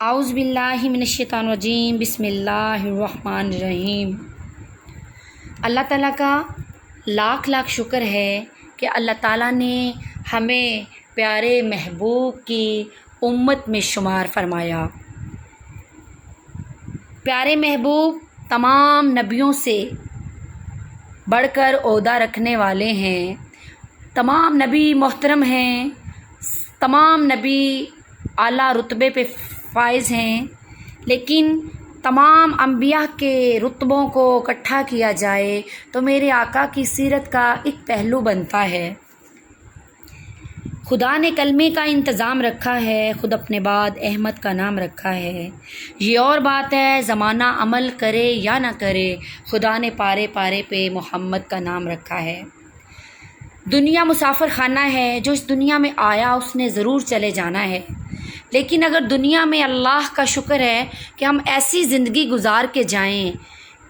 اعوذ باللہ من الشیطان الرجیم، بسم اللہ الرحمن الرحیم۔ اللہ تعالیٰ کا لاکھ لاکھ شکر ہے کہ اللہ تعالیٰ نے ہمیں پیارے محبوب کی امت میں شمار فرمایا۔ پیارے محبوب تمام نبیوں سے بڑھ کر عہدہ رکھنے والے ہیں، تمام نبی محترم ہیں، تمام نبی اعلیٰ رتبے پہ فائز ہیں، لیکن تمام انبیاء کے رتبوں کو اکٹھا کیا جائے تو میرے آقا کی سیرت کا ایک پہلو بنتا ہے۔ خدا نے کلمے کا انتظام رکھا ہے، خود اپنے بعد احمد کا نام رکھا ہے۔ یہ اور بات ہے زمانہ عمل کرے یا نہ کرے، خدا نے پارے پارے پہ محمد کا نام رکھا ہے۔ دنیا مسافر خانہ ہے، جو اس دنیا میں آیا اس نے ضرور چلے جانا ہے، لیکن اگر دنیا میں اللہ کا شکر ہے کہ ہم ایسی زندگی گزار کے جائیں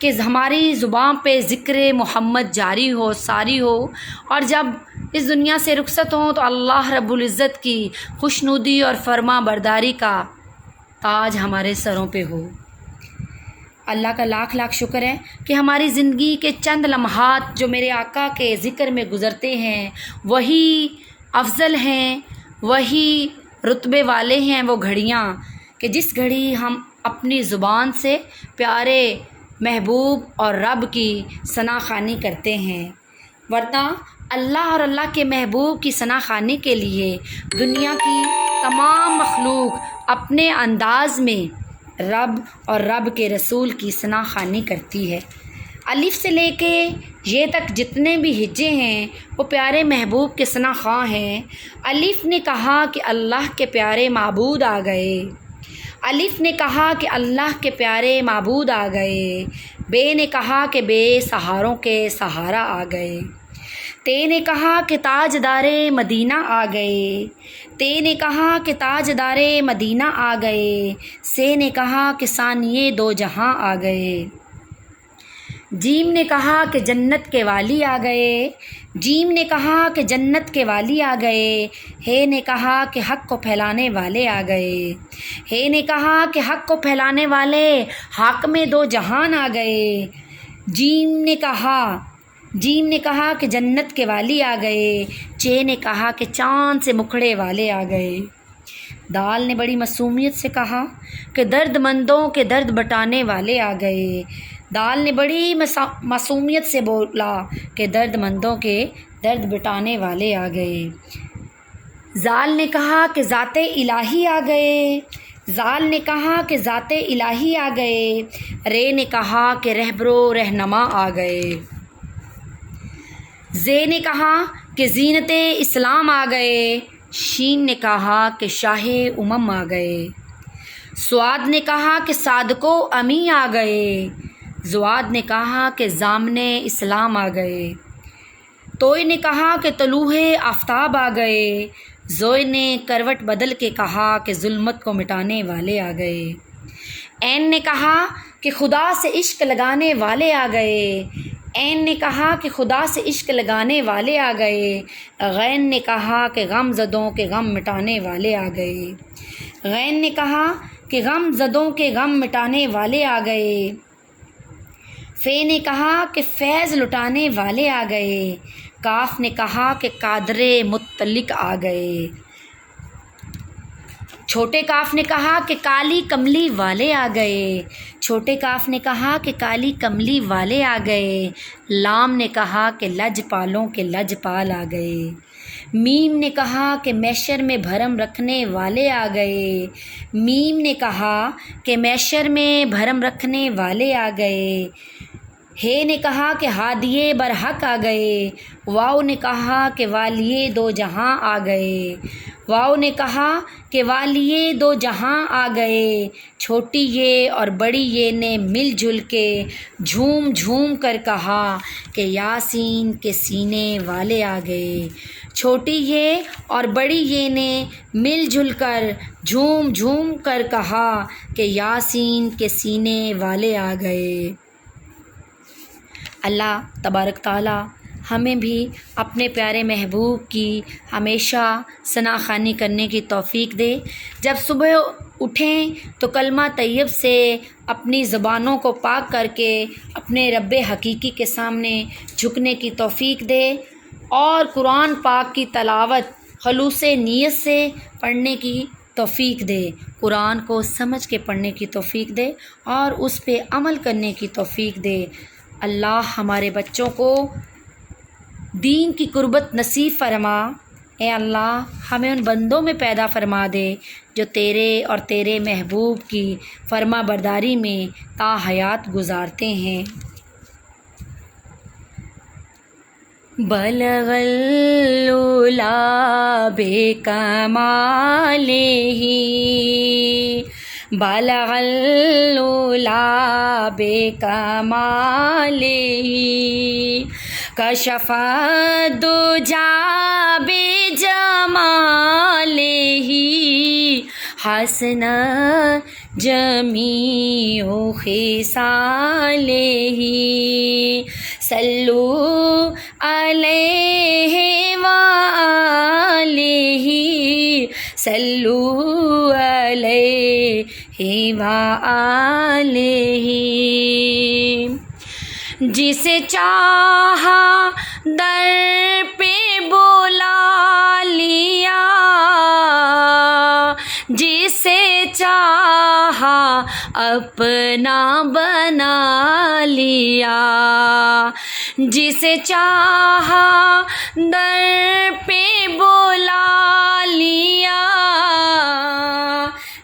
کہ ہماری زبان پہ ذکر محمد جاری ہو، ساری ہو، اور جب اس دنیا سے رخصت ہوں تو اللہ رب العزت کی خوشنودی اور فرما برداری کا تاج ہمارے سروں پہ ہو۔ اللہ کا لاکھ لاکھ شکر ہے کہ ہماری زندگی کے چند لمحات جو میرے آقا کے ذکر میں گزرتے ہیں وہی افضل ہیں، وہی رتبے والے ہیں، وہ گھڑیاں کہ جس گھڑی ہم اپنی زبان سے پیارے محبوب اور رب کی ثنا خوانی کرتے ہیں، ورنہ اللہ اور اللہ کے محبوب کی ثنا خوانی کے لیے دنیا کی تمام مخلوق اپنے انداز میں رب اور رب کے رسول کی ثنا خوانی کرتی ہے۔ الف سے لے کے یہ تک جتنے بھی ہجے ہیں وہ پیارے محبوب کے ثنا خواں ہیں۔ الف نے کہا کہ اللہ کے پیارے معبود آ گئے، الف نے کہا کہ اللہ کے پیارے معبود آ گئے، بے نے کہا کہ بے سہاروں کے سہارا آ گئے، تے نے کہا کہ تاجدار مدینہ آ گئے، تے نے کہا کہ تاجدار مدینہ آ گئے، سے نے کہا کہ ثانیے دو جہاں آ گئے، جیم نے کہا کہ جنت کے والی آ گئے، جیم نے کہا کہ جنت کے والی آ گئے، ہے نے کہا کہ حق کو پھیلانے والے آ گئے، ہے نے کہا کہ حق کو پھیلانے والے حق میں دو جہان آ گئے، جیم نے کہا کہ جنت کے والی آ گئے، چے نے کہا کہ چاند سے مکھڑے والے آ گئے، دال نے بڑی معصومیت سے کہا کہ درد مندوں کے درد بٹانے والے آ گئے، دال نے بڑی معصومیت سے بولا کہ درد مندوں کے درد بٹانے والے آ گئے، زال نے کہا کہ ذات الہی آ گئے، زال نے کہا کہ ذات الہی آ گئے، رے نے کہا کہ رہبر و رہنما آ گئے، زے نے کہا کہ زینت اسلام آ گئے، شین نے کہا کہ شاہ امم آ گئے، سواد نے کہا کہ صادق و امی آ گئے، زواد نے کہا کہ ضامن اسلام آ گئے، توئے نے کہا کہ طلوع آفتاب آ گئے، زوئے نے کروٹ بدل کے کہا کہ ظلمت کو مٹانے والے آ گئے، عین نے کہا کہ خدا سے عشق لگانے والے آ گئے، عین نے کہا کہ خدا سے عشق لگانے والے آ گئے، غین نے کہا کہ غم زدوں کے غم مٹانے والے آ گئے، غین نے کہا کہ غم زدوں کے غم مٹانے والے آ گئے، فے نے کہا کہ فیض لٹانے والے آ گئے، کاف نے کہا کہ قادر مطلق آ گئے، چھوٹے کاف نے کہا کہ کالی کملی والے آ گئے، چھوٹے کاف نے کہا کہ کالی کملی والے آ گئے، لام نے کہا کہ لج پالوں کے لج پال آ گئے، میم نے کہا کہ میشر میں بھرم رکھنے والے آ گئے، میم نے کہا کہ میشر میں بھرم رکھنے والے آ گئے، ہے نے کہا کہ ہادیے برحق آ گئے، واؤ نے کہا کہ والیے دو جہاں آ گئے، واؤ نے کہا کہ والیے دو جہاں آ گئے، چھوٹی یہ اور بڑی یہ نے مل جل کے جھوم جھوم کر کہا کہ یاسین کے سینے والے آ گئے، چھوٹی یہ اور بڑی یہ نے مل جل کر جھوم جھوم کر کہا کہ یاسین کے سینے والے آ گئے۔ اللہ تبارک تعالیٰ ہمیں بھی اپنے پیارے محبوب کی ہمیشہ ثنا خوانی کرنے کی توفیق دے۔ جب صبح اٹھیں تو کلمہ طیب سے اپنی زبانوں کو پاک کر کے اپنے رب حقیقی کے سامنے جھکنے کی توفیق دے، اور قرآن پاک کی تلاوت خلوص نیت سے پڑھنے کی توفیق دے، قرآن کو سمجھ کے پڑھنے کی توفیق دے اور اس پہ عمل کرنے کی توفیق دے۔ اللہ ہمارے بچوں کو دین کی قربت نصیب فرما۔ اے اللہ ہمیں ان بندوں میں پیدا فرما دے جو تیرے اور تیرے محبوب کی فرما برداری میں تا حیات گزارتے ہیں۔ بلغ العلا بکمالہ، بلغ العلا بکمالہ، کشف الدجی بجمالہ، حسن جمیع خصالہ، صلو علیہ وآلہ، صلو علیہ وآلہ۔ جسے چاہا در پہ بلا لیا، جسے چاہا اپنا بنا لیا، جسے چاہا در پہ بلا لیا،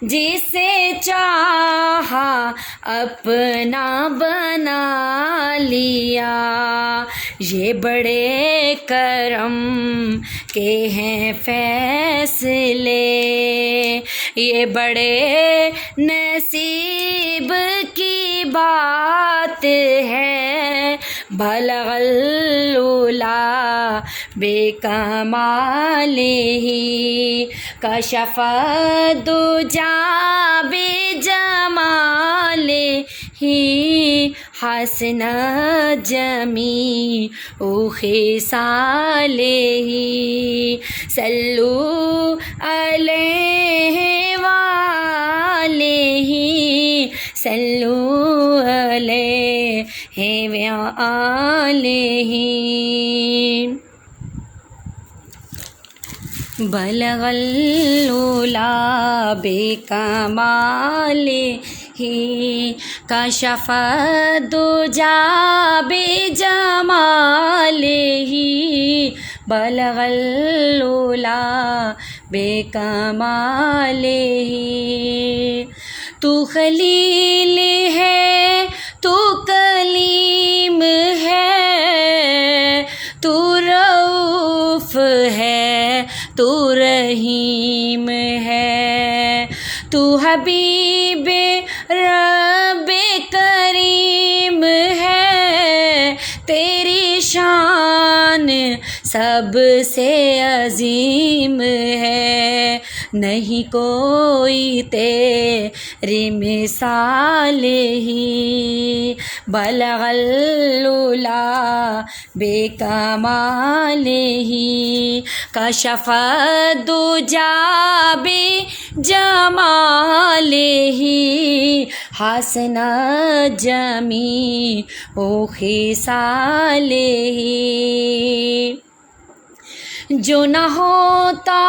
جسے چاہا اپنا بنا لیا۔ یہ بڑے کرم کے ہیں فیصلے، یہ بڑے نصیب کی بات ہے، بلغ العلا بکمالہ، کشف الدجی بجمالہ، حسن جمیع خصالہ، صلو علیہ وآلہ، صلو علیہ وآلہ۔ بلغ العلا بکمالہ، کشف الدجی بجمالہ، بلغ العلا بکمالہ۔ تو خلیل ہے، تو کلیم ہے، تو رؤوف ہے، تو رحیم ہے، تو حبیب رب کریم ہے، تیری شان سب سے عظیم ہے، نہیں کوئی تیری مثال ہی، بلغ العلا بکمالہ، کشف الدجی بجمالہ، حسن جمیع خصالہ۔ جو نہ ہوتا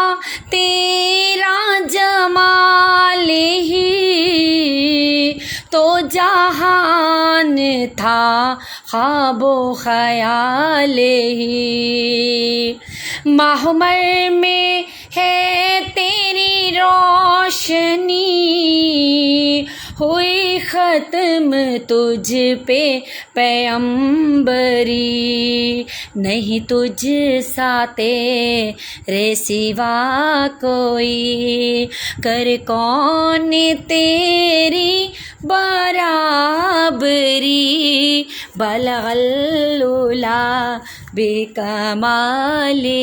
تیرا جمال ہی تو جہان تھا خواب و خیال ہی، ماہ مر میں ہے تیری روشنی، ہوئی ختم تجھ پہ پیغمبری، نہیں تجھ سا تیرے سوا کوئی، کر کون تیری برابری، بلغ العلا بکمالہ۔